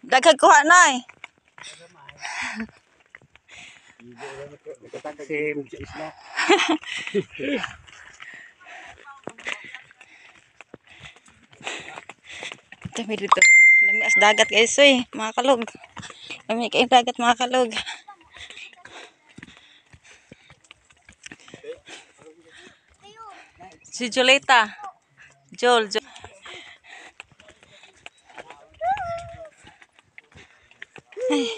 Daghag kuha nay. Dami dito. Dami as dagat guys mga kalog. Dami kay dagat mga kalog. Si Juleta. Jol. Ay.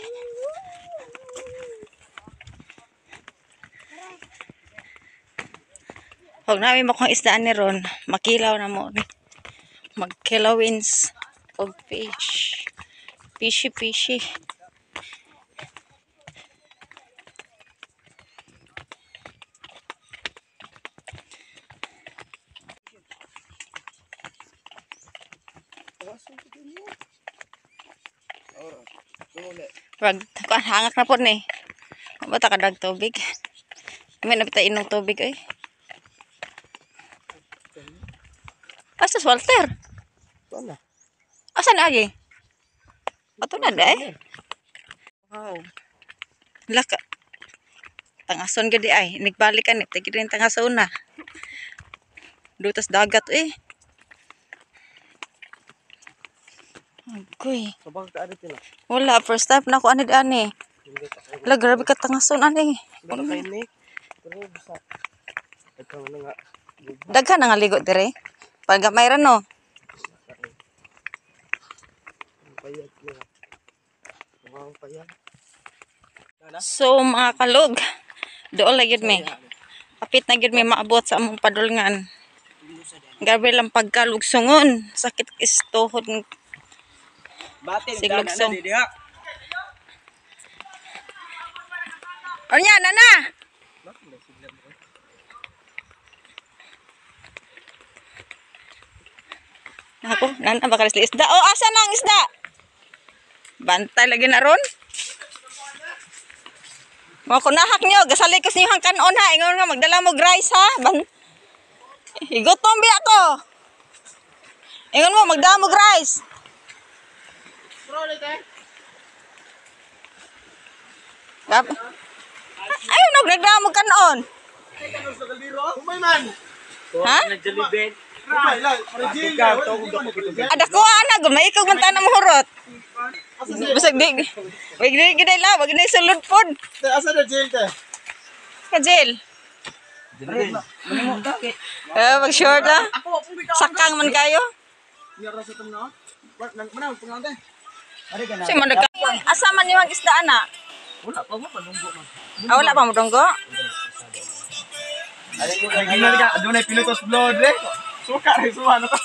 Huwag namin makong isdaan ni Ron. Makilaw na mo. Magkilawins. Og fish. Fishy. Wag, hangak na po ni. Bata ka dag tubig. May nabita inong tubig ay. Asas Walter. Wala. Asan agi? Ato na day. Wow. Laka. Tangason gadi ay. Nigbalik ka ni. Tagi rin tangason na. Dutas dagat Agoy. Sabang ka adit na. Wala. First time na ako ani. Wala, grabe ka tangason ani. Wala kayo ni. Pero basta. Ikaw na nga. Daghan na nga ligo dire. Pag mayroon no. Payag na. Wow, payag. So mga kalog. Doon lang yun Kapit na yun maabot sa among padulngan. Grabe lang pagkalugsungon. Sakit istohon. Siglugsong. O niya, nana! Ako, nana, baka isda. O, asa na ang isda? Bantay lagi na ron. Mga kunahak nyo, gasalikos nyo hang kanon ha. Ingon nga, magdala mo rice ha. Igutom biya ko. Ingon mo, magdala mo rice. Ayun, nagdala mo kanon. Ha? Ada ko ana, gumay ikaw man tanang hurot. Basag di. Wag gid la, wag na sulod pod. Asa na jail te? Ka jail. Wag short ha. Sakang man kayo. Si man asa man yung isda ana? Wala pa mo panunggo man. Wala pa mo donggo? Ginal ka, adunay pilotos blood re. Suka rin suha na to.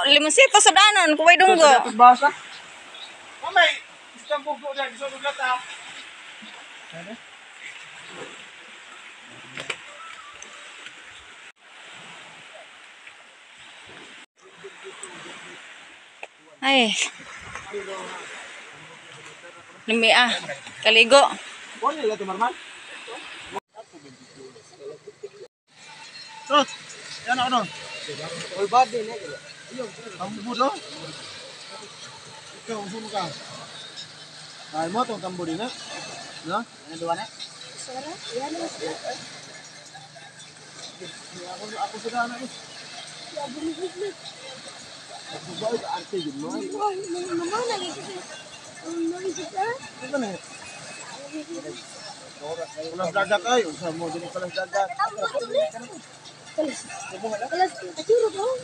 Limusito sa danon, kuway dunggo. Basa. Mamay, isang bugdo dyan, isang ugat ha. Ay. Lumia, kaligo. Kuha nila ito, Marman. Trot, yan ako nun. All body na. Ang budo. Ikaw, uso mo ka. Ay mo itong tambo din na. No? Ano doon na? Sara? Yan na. Ako sa dana ko. Ako ba ito arte yun mo? Naman lagi kasi. Ito na. Kulas dagat ay. Usa mo din kulas dagat. Kelas acuru dong.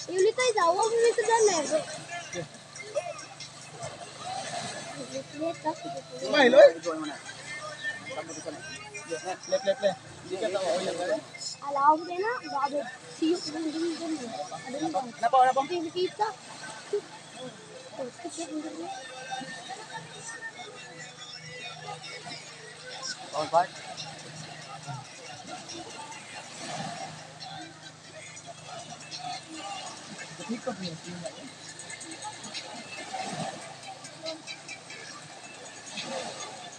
Unit ay daw, unit sa daner. May loy. Le. Di ka tawo oy lang. Alaw mo na, bago siyok ng dingding. Napa. Kita. All part. Ikot niya sila.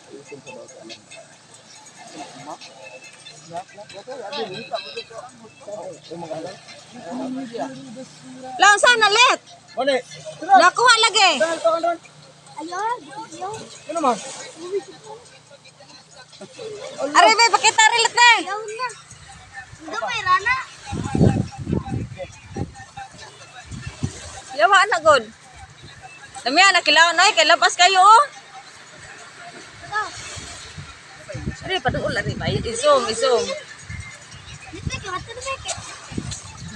Ayusin sa bawah. Lang sana let. Ano? Nakuha lagi. Ayun, ayun. Ano man? Ari be pakita rilet be. Ayun na. Hindi may rana. Yawa na god. Dami na kilaw noy kay labas kayo oh. Ari paduol ari ba. Isum. Dito ka mata na ke.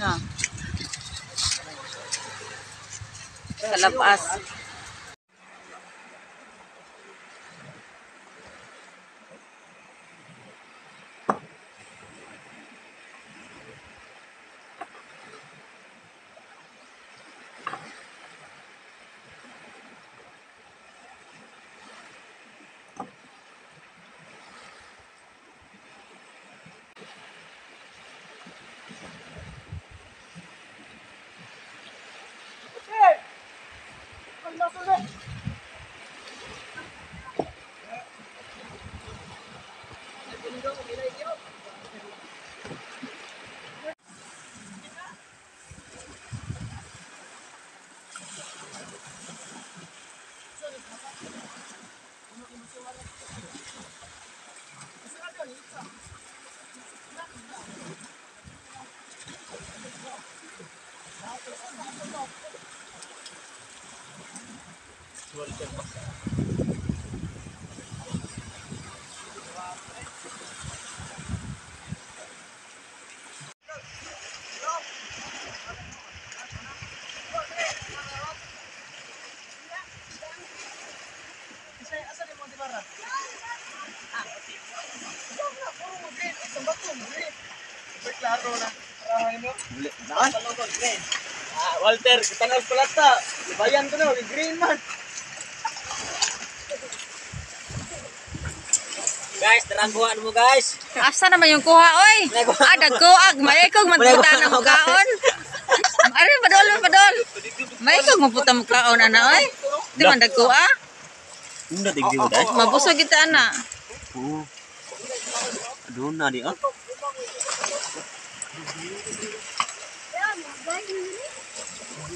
Na. Sa labas. Klaro na. Walter, tangal pala ta. Bayan ko na, green man. Guys, taraguan mo guys. Asa naman yung kuha oy? Dagkuag may kog magputa ng kaon. Ari padol. May kog magputa ng kaon ana oy. Di man dagkuha. Hindi tigdi mo dai. Mabusog kita ana. Oo. Doon na di ah.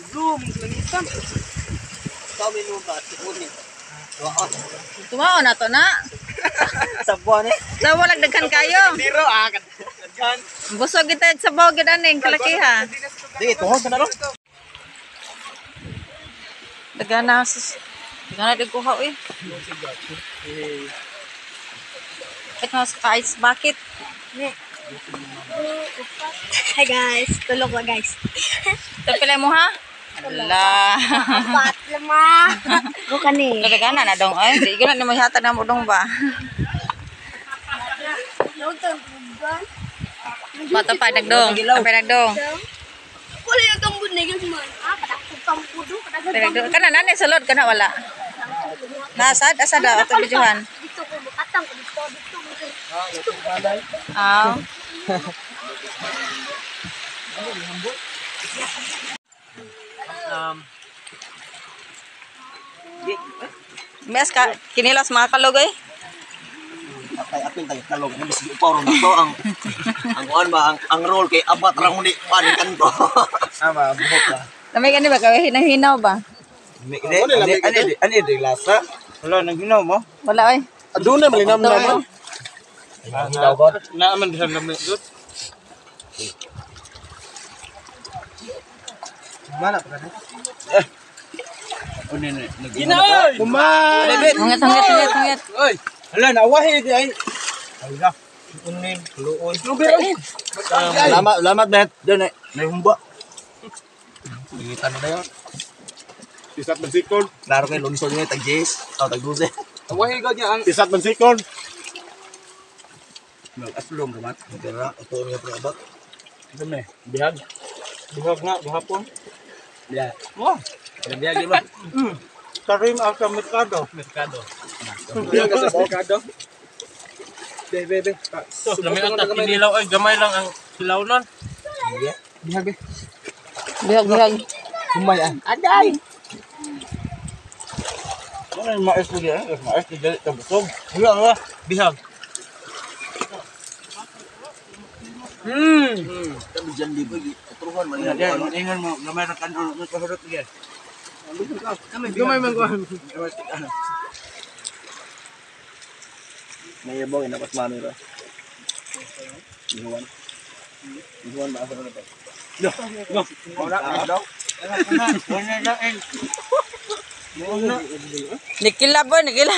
Zoom langitan. Kami mo ba tukunin. Wow. Tumaon na to na. Sabuan eh. Sa walang daghan kayo. Zero kan. Busog kita sa bawo gid aning kalakiha. Di tuhod na ron. Daghan na sus. Daghan na kuha oy. Ito na sa ice bucket. Hi guys, tulog ba guys? Tapilay mo ha? Ala. Pat lama. Bukan ni. Daghan na dong ay. Di gina ni mo hatag na mo dong ba. Mata pa dagdong. Sampai dagdong. Wala yung tambun na yun man. Patakot tampudo. Dagdong. Kana nani sulod kana wala. Nasad asa daw ato bijuhan. Dito ko bukatang ko dito. Ah. Mes ka kinilas mga kalugay. Patay apil tayo talog ni bisig paro na to ang kuan ba ang roll kay abat ra mo ni panin kanto. Ama buhok ba. Lamay gani ba kay hinaw ba? Ani di lasa. Wala nang ginaw mo. Wala oy. Aduna malinam na mo. Na man dihan lamay dut. Mana pa kana? Oni ni nagina. Kuman. Hungit. Oy. Hala nawahi di ay. Hala. Unin, luon. Lamat bet. Doon ay humba. Ingitan na dayon. Tisat bensikon. Klaro kay lunsod ni tag Jess, o tag Duze. Awahi ka niya ang tisat bensikon. Nag-aslong kamat. Dira ito niya pre abot. Dami, bihag. Bihag nga gahapon. Ya. Oh, Bihag di ba? karim ang sa merkado. Bihag sa merkado. Be. So, dami ang kinilaw ay gamay lang ang silaw nun. Bihag be. Bihag. Kumay ah. Aday. Ano yung mais ko diyan? Mais ko dali tabusog. Wala wala. Bihag. Kami dyan di ba? Turuhan man yan. Ingon mo, gamay ra kan ulo ko hurot diyan. Gamay man ko. May yabaw, inapas mami ba? Ihuwan. Ihuwan ba? Asa na ba? Wala daw. Wala na. Nikila po, nikila.